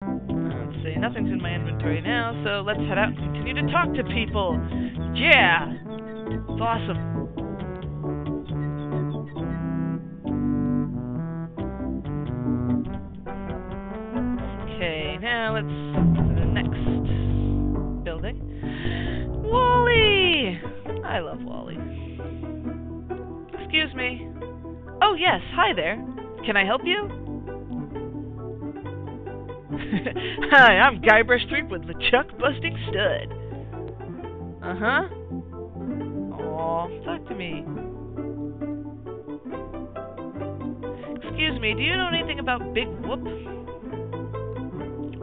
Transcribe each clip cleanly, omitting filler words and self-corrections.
Let's see, nothing's in my inventory now, so let's head out and continue to talk to people. Yeah! It's awesome. Okay, now let's go to the next building. Wally! I love Wally. Excuse me. Oh yes, hi there. Can I help you? Hi, I'm Guybrush Threep with LeChuck Busting Stud. Uh-huh. Aw, talk to me. Excuse me, do you know anything about Big Whoop?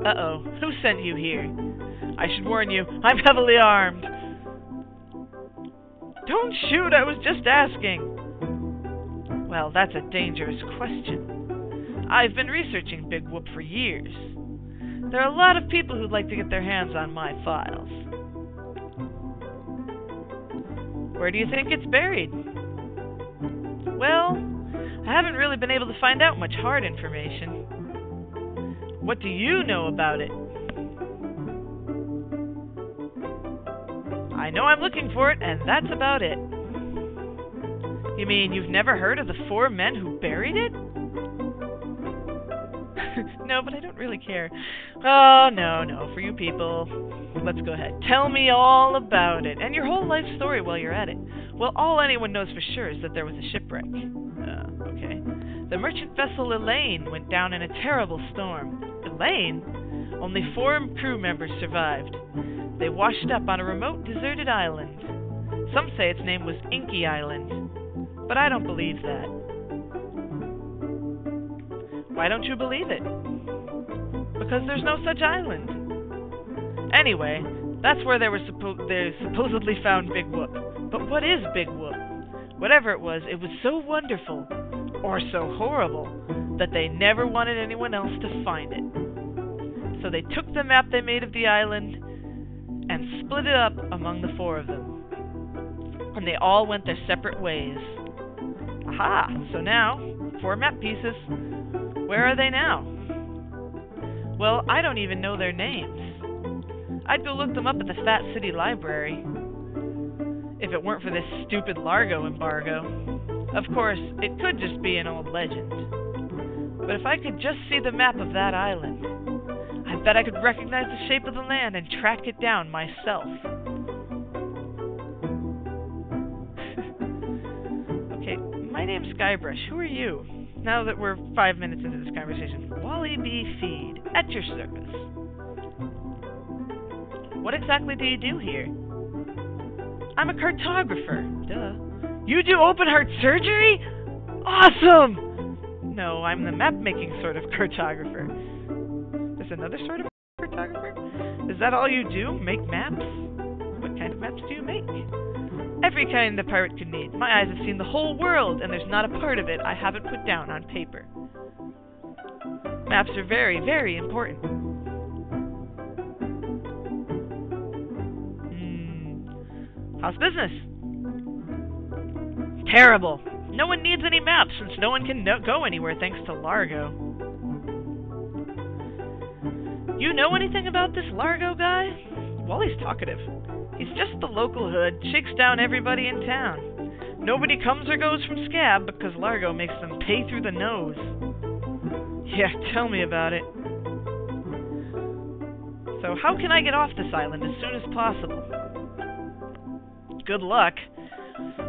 Uh-oh, who sent you here? I should warn you, I'm heavily armed. Don't shoot, I was just asking. Well, that's a dangerous question. I've been researching Big Whoop for years. There are a lot of people who'd like to get their hands on my files. Where do you think it's buried? Well, I haven't really been able to find out much hard information. What do you know about it? I know I'm looking for it, and that's about it. You mean you've never heard of the 4 men who buried it? No, but I don't really care. Oh, no, for you people. Let's go ahead. Tell me all about it, and your whole life story while you're at it. Well, all anyone knows for sure is that there was a shipwreck. Okay. The merchant vessel Elaine went down in a terrible storm. Elaine? Only 4 crew members survived. They washed up on a remote, deserted island. Some say its name was Inky Island, but I don't believe that. Why don't you believe it? Because there's no such island. Anyway, that's where they supposedly found Big Whoop. But what is Big Whoop? Whatever it was so wonderful, or so horrible, that they never wanted anyone else to find it. So they took the map they made of the island and split it up among the 4 of them. And they all went their separate ways. Aha! So now, 4 map pieces. Where are they now? Well, I don't even know their names. I'd go look them up at the Fat City Library, if it weren't for this stupid Largo embargo. Of course, it could just be an old legend. But if I could just see the map of that island, I bet I could recognize the shape of the land and track it down myself. Okay, my name's Guybrush. Who are you? Now that we're 5 minutes into this conversation. Wally B. Feed, at your service. What exactly do you do here? I'm a cartographer. Duh. You do open heart surgery? Awesome! No, I'm the map-making sort of cartographer. There's another sort of cartographer? Is that all you do? Make maps? What kind of maps do you make? Every kind a pirate could need. My eyes have seen the whole world, and there's not a part of it I haven't put down on paper. Maps are very, very important. How's business? Terrible. No one needs any maps, since no one can go anywhere thanks to Largo. You know anything about this Largo guy? Wally's talkative. He's just the local hood, shakes down everybody in town. Nobody comes or goes from Scab because Largo makes them pay through the nose. Yeah, tell me about it. So how can I get off this island as soon as possible? Good luck.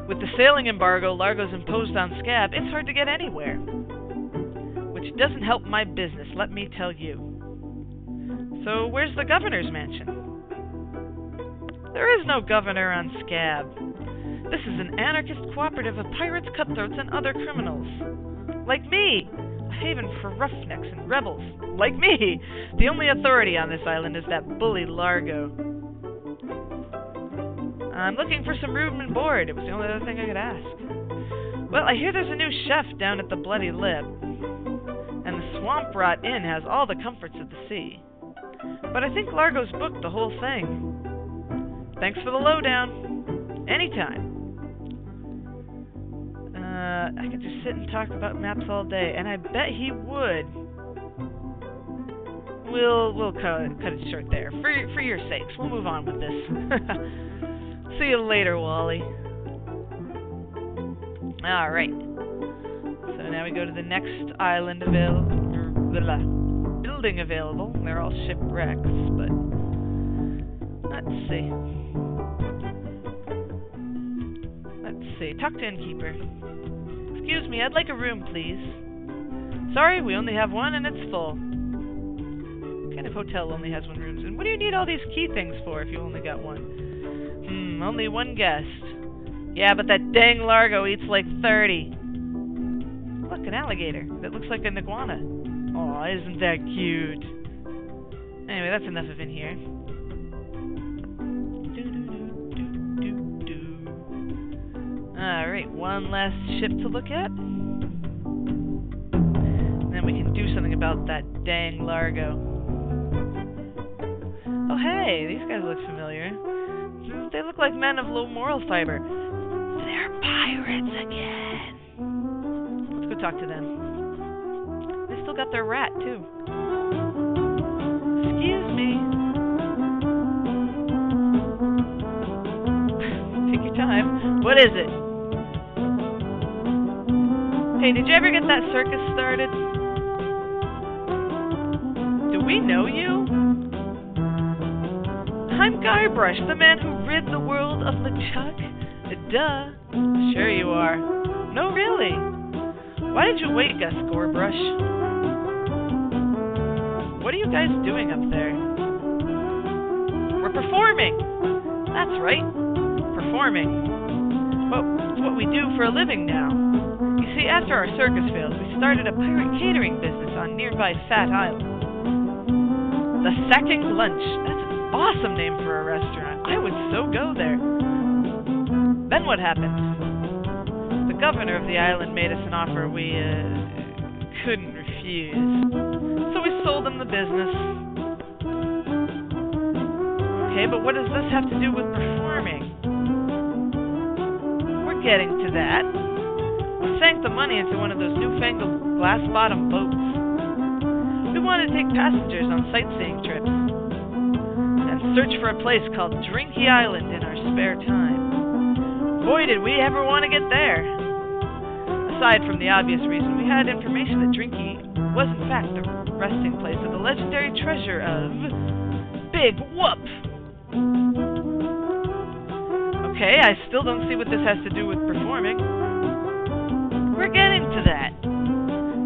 With the sailing embargo Largo's imposed on Scab, it's hard to get anywhere. Which doesn't help my business, let me tell you. So where's the governor's mansion? There is no governor on Scab. This is an anarchist cooperative of pirates, cutthroats, and other criminals. Like me! A haven for roughnecks and rebels. Like me! The only authority on this island is that bully Largo. I'm looking for some room and board. It was the only other thing I could ask. Well, I hear there's a new chef down at the Bloody Lip. And the Swamp Rot Inn has all the comforts of the sea. But I think Largo's booked the whole thing. Thanks for the lowdown. Anytime. I could just sit and talk about maps all day, and I bet he would. We'll cut it short there. For your sakes, we'll move on with this. See you later, Wally. All right. So now we go to the next island building available. They're all shipwrecks, but let's see. Talk to innkeeper. Excuse me, I'd like a room, please. Sorry, we only have one and it's full. What kind of hotel only has one room? And what do you need all these key things for if you only got one? Only one guest. Yeah, but that dang Largo eats like 30. Look, an alligator that looks like an iguana. Aw, isn't that cute? Anyway, that's enough of in here. Alright, one last ship to look at. Then we can do something about that dang Largo. Oh hey, these guys look familiar. They look like men of low moral fiber. They're pirates again. Let's go talk to them. They still got their rat, too. Excuse me. Take your time. What is it? Hey, did you ever get that circus started? Do we know you? I'm Guybrush, the man who rid the world of LeChuck. Duh. Sure you are. No, really. Why did you wake us, Gorebrush? What are you guys doing up there? We're performing. That's right. Performing. Well, it's what we do for a living now. You see, after our circus failed, we started a pirate catering business on nearby Fat Island. The Sacking Lunch. That's an awesome name for a restaurant. I would so go there. Then what happened? The governor of the island made us an offer we couldn't refuse. So we sold him the business. Okay, but what does this have to do with performing? We're getting to that. We sank the money into one of those newfangled glass-bottom boats. We wanted to take passengers on sightseeing trips and search for a place called Drinky Island in our spare time. Boy, did we ever want to get there. Aside from the obvious reason, we had information that Drinky was in fact the resting place of the legendary treasure of Big Whoop. Okay, I still don't see what this has to do with performing. We're getting to that.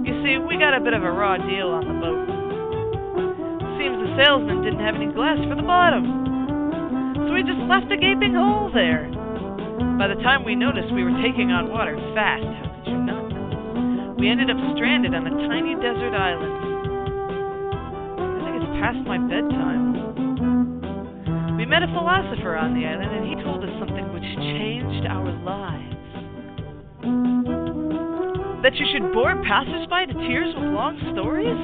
You see, we got a bit of a raw deal on the boat. Seems the salesman didn't have any glass for the bottom, so we just left a gaping hole there. By the time we noticed, we were taking on water fast. How could you not know? We ended up stranded on a tiny desert island. I think it's past my bedtime. We met a philosopher on the island, and he told us something which changed our lives. That you should bore passers-by to tears with long stories?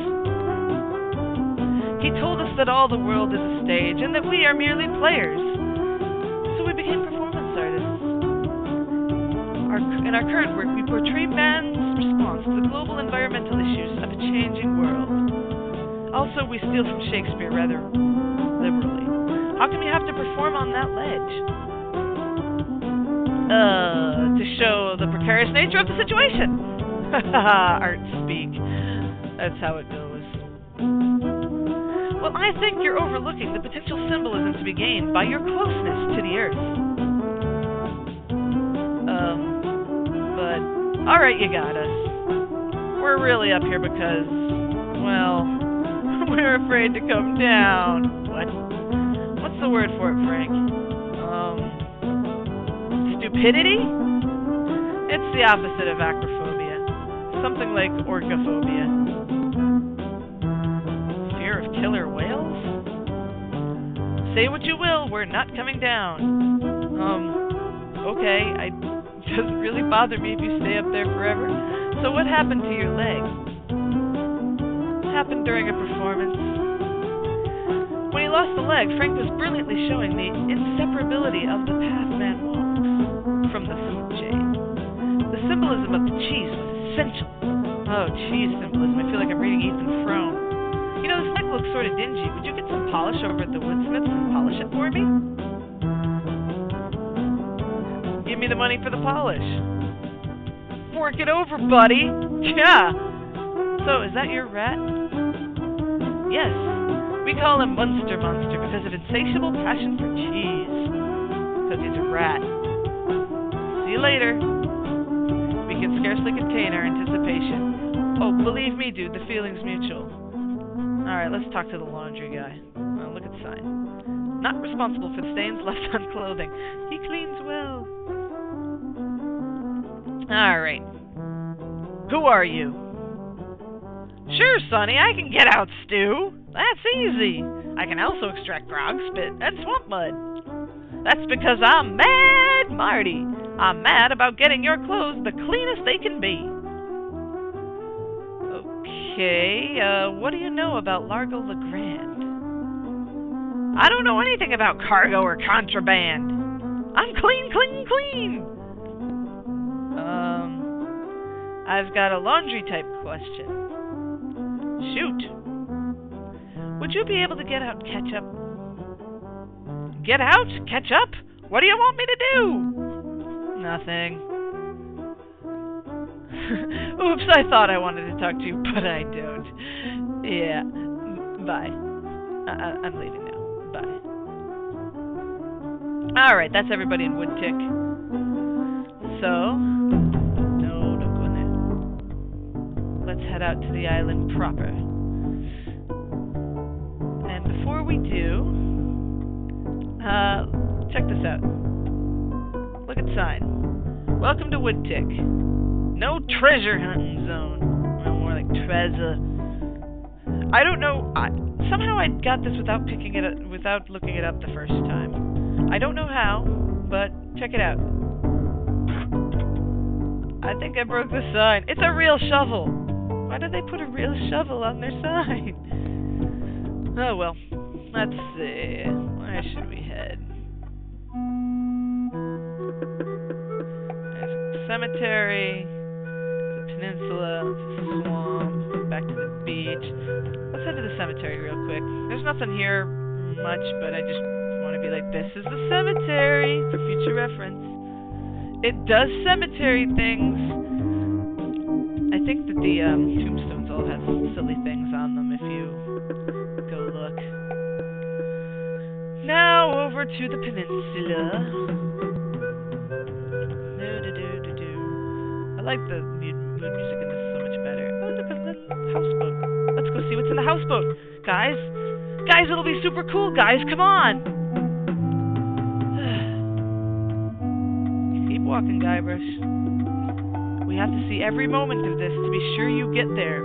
He told us that all the world is a stage, and that we are merely players. So we became performance artists. In our current work, we portray man's response to the global environmental issues of a changing world. Also, we steal from Shakespeare rather liberally. How come you have to perform on that ledge? To show the precarious nature of the situation. Art speak. That's how it goes. Well, I think you're overlooking the potential symbolism to be gained by your closeness to the earth. But, alright, you got us. We're really up here because, well, we're afraid to come down. What? What's the word for it, Frank? Stupidity? It's the opposite of acrophobia. Something like orcaphobia. Fear of killer whales? Say what you will, we're not coming down. Okay, it doesn't really bother me if you stay up there forever. So what happened to your leg? It happened during a performance. When he lost the leg, Frank was brilliantly showing the inseparability of the path man walks from the food chain. The symbolism of the cheese was essential. Oh, cheese symbolism. I feel like I'm reading Ethan Frome. You know, this neck looks sort of dingy. Would you get some polish over at the woodsmith's and polish it for me? Give me the money for the polish. Fork it over, buddy. Yeah. So, is that your rat? Yes. We call him Monster because of insatiable passion for cheese. Because he's a rat. See you later. We can scarcely contain our anticipation. Oh, believe me, dude, the feeling's mutual. Alright, let's talk to the laundry guy. Oh, look at the sign. Not responsible for the stains left on clothing. He cleans well. Alright. Who are you? Sure, Sonny, I can get out stew. That's easy. I can also extract frog spit and swamp mud. That's because I'm Mad Marty. I'm mad about getting your clothes the cleanest they can be. Okay, what do you know about Largo LeGrand? I don't know anything about cargo or contraband. I'm clean. I've got a laundry type question. Shoot. Would you be able to get out ketchup? Get out? Ketchup? What do you want me to do? Nothing. Oops, I thought I wanted to talk to you, but I don't. Yeah. Bye. I'm leaving now. Bye. Alright, that's everybody in Woodtick. So, no, don't go in there. Let's head out to the island proper. And before we do, check this out. Look at the sign. Welcome to Woodtick. No treasure hunting zone. Well, more like treasure. I don't know. Somehow I got this without picking it up, without looking it up the first time. I don't know how, but check it out. I think I broke the sign. It's a real shovel. Why did they put a real shovel on their sign? Oh well. Let's see. Where should we head? There's a cemetery. Peninsula, swamp, back to the beach. Let's head to the cemetery real quick. There's nothing here much, but I just want to be like, this is the cemetery for future reference. It does cemetery things. I think that the tombstones all have silly things on them if you go look. Now over to the peninsula. I like the mood music in this so much better. Oh, look at the houseboat. Let's go see what's in the houseboat. Guys, it'll be super cool, guys. Come on. Keep walking, Guybrush. We have to see every moment of this to be sure you get there.